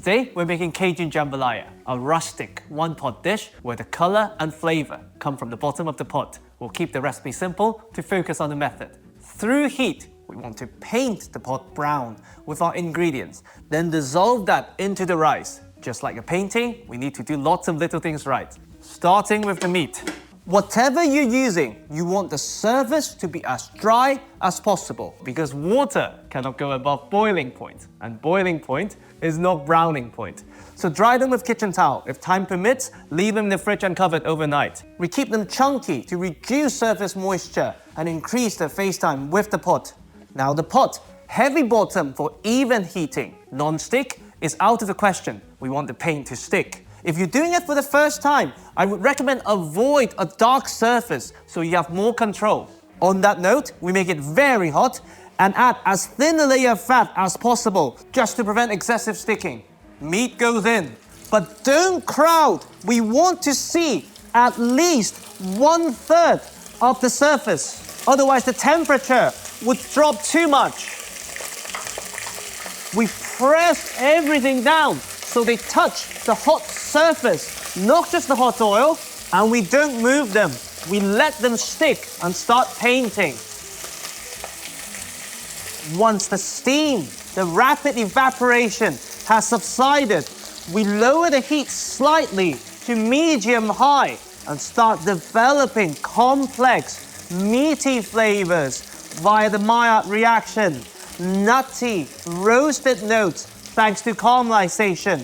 Today, we're making Cajun Jambalaya, a rustic one-pot dish where the colour and flavour come from the bottom of the pot. We'll keep the recipe simple to focus on the method. Through heat, we want to paint the pot brown with our ingredients, then dissolve that into the rice. Just like a painting, we need to do lots of little things right. Starting with the meat. Whatever you're using, you want the surface to be as dry as possible because water cannot go above boiling point, and boiling point is not browning point. So dry them with kitchen towel. If time permits, leave them in the fridge uncovered overnight. We keep them chunky to reduce surface moisture and increase the face time with the pot. Now the pot, heavy bottom for even heating. Non-stick is out of the question. We want the paint to stick. If you're doing it for the first time, I would recommend avoid a dark surface so you have more control. On that note, we make it very hot and add as thin a layer of fat as possible just to prevent excessive sticking. Meat goes in, but don't crowd. We want to see at least 1/3 of the surface. Otherwise, the temperature would drop too much. We press everything down so they touch the hot surface, not just the hot oil, and we don't move them. We let them stick and start painting. Once the steam, the rapid evaporation has subsided, we lower the heat slightly to medium-high and start developing complex, meaty flavors via the Maillard reaction. Nutty, roasted notes thanks to caramelization,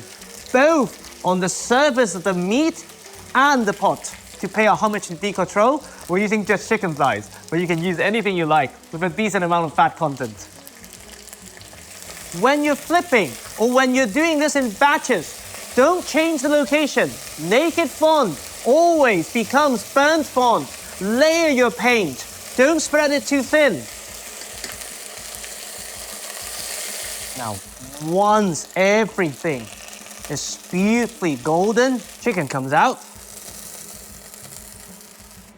both on the surface of the meat and the pot. To pay our homage to decontrol, we're using just chicken thighs, but you can use anything you like with a decent amount of fat content. When you're flipping or when you're doing this in batches, don't change the location. Naked fond always becomes burnt fond. Layer your paint. Don't spread it too thin. Now, once everything is beautifully golden, chicken comes out.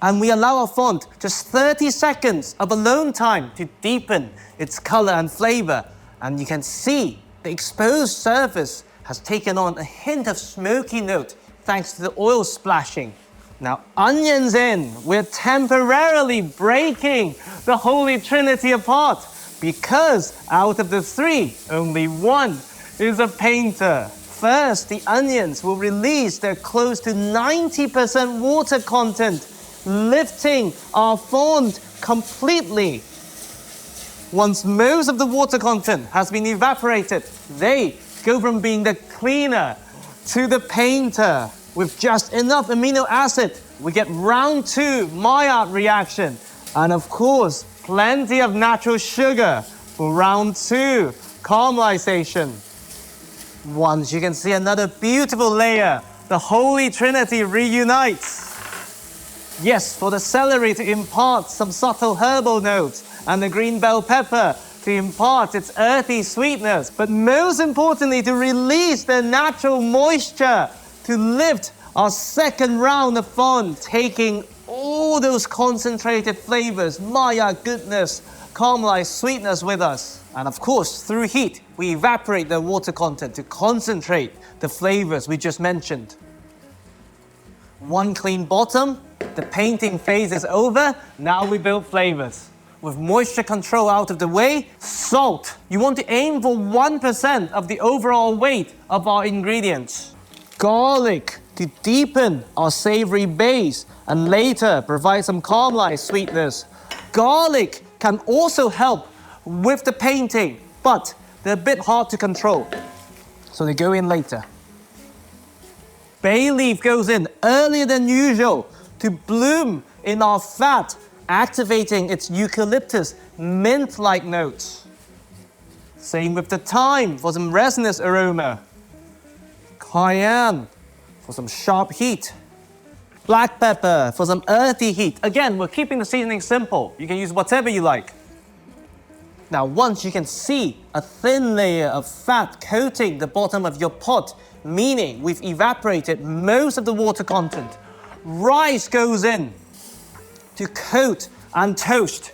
And we allow our fond just 30 seconds of alone time to deepen its color and flavor. And you can see the exposed surface has taken on a hint of smoky note thanks to the oil splashing. Now, onions in, we're temporarily breaking the Holy Trinity apart because out of the three, only one is a painter. First, the onions will release their close to 90% water content, lifting our fond completely. Once most of the water content has been evaporated, they go from being the cleaner to the painter. With just enough amino acid, we get round 2 Maillard reaction. And of course, plenty of natural sugar for round 2 caramelization. Once you can see another beautiful layer, the Holy Trinity reunites. Yes, for the celery to impart some subtle herbal notes and the green bell pepper to impart its earthy sweetness, but most importantly to release the natural moisture to lift our second round of fond, taking all those concentrated flavors, Maillard goodness, caramelized sweetness with us. And of course, through heat, we evaporate the water content to concentrate the flavors we just mentioned. One clean bottom, the painting phase is over, now we build flavors. With moisture control out of the way, salt. You want to aim for 1% of the overall weight of our ingredients. Garlic to deepen our savory base and later provide some caramelized sweetness. Garlic can also help with the painting, but they're a bit hard to control, so they go in later. Bay leaf goes in earlier than usual to bloom in our fat, activating its eucalyptus mint-like notes. Same with the thyme for some resinous aroma. Cayenne for some sharp heat. Black pepper for some earthy heat. Again, we're keeping the seasoning simple. You can use whatever you like. Now, once you can see a thin layer of fat coating the bottom of your pot, meaning we've evaporated most of the water content, rice goes in to coat and toast.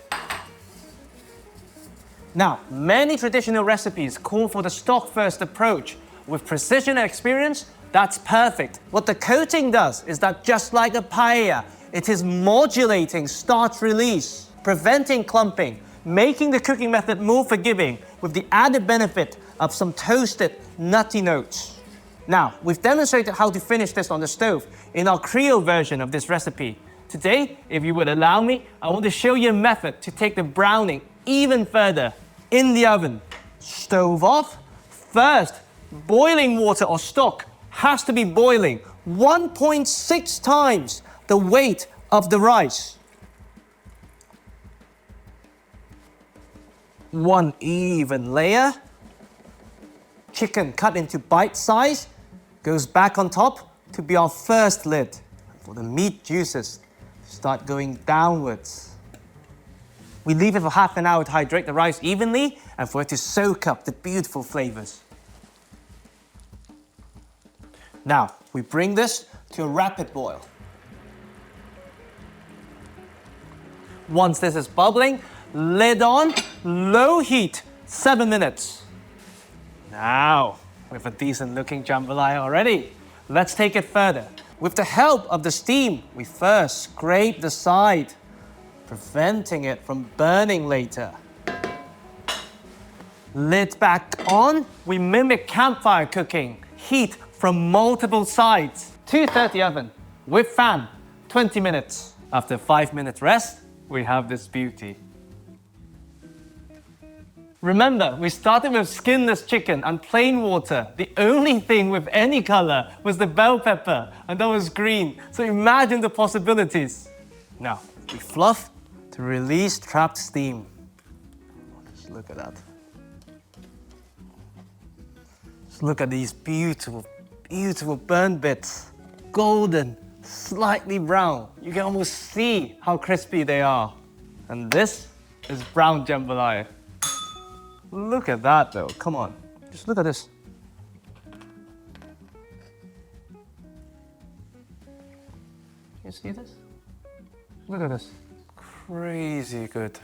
Now, many traditional recipes call for the stock-first approach, With precision and experience, that's perfect. What the coating does is that just like a paella, it is modulating starch release, preventing clumping, making the cooking method more forgiving with the added benefit of some toasted, nutty notes. Now, we've demonstrated how to finish this on the stove in our Creole version of this recipe. Today, if you would allow me, I want to show you a method to take the browning even further. In the oven, stove off. First, boiling water or stock has to be boiling 1.6 times the weight of the rice. One even layer. Chicken cut into bite size goes back on top to be our first lid for the meat juices to start going downwards. We leave it for half an hour to hydrate the rice evenly and for it to soak up the beautiful flavors. Now, we bring this to a rapid boil. Once this is bubbling, lid on, low heat, 7 minutes. Now, we have a decent looking jambalaya already. Let's take it further. With the help of the steam, we first scrape the side, preventing it from burning later. Lid back on, we mimic campfire cooking. Heat from multiple sides. 230 oven with fan, 20 minutes. After 5 minutes rest, we have this beauty. Remember, we started with skinless chicken and plain water. The only thing with any color was the bell pepper, and that was green. So imagine the possibilities. Now, we fluff to release trapped steam. Just look at that. Just look at these beautiful, beautiful burnt bits. Golden, slightly brown. You can almost see how crispy they are. And this is brown jambalaya. Look at that though, come on. Just look at this. You see this? Look at this. Crazy good.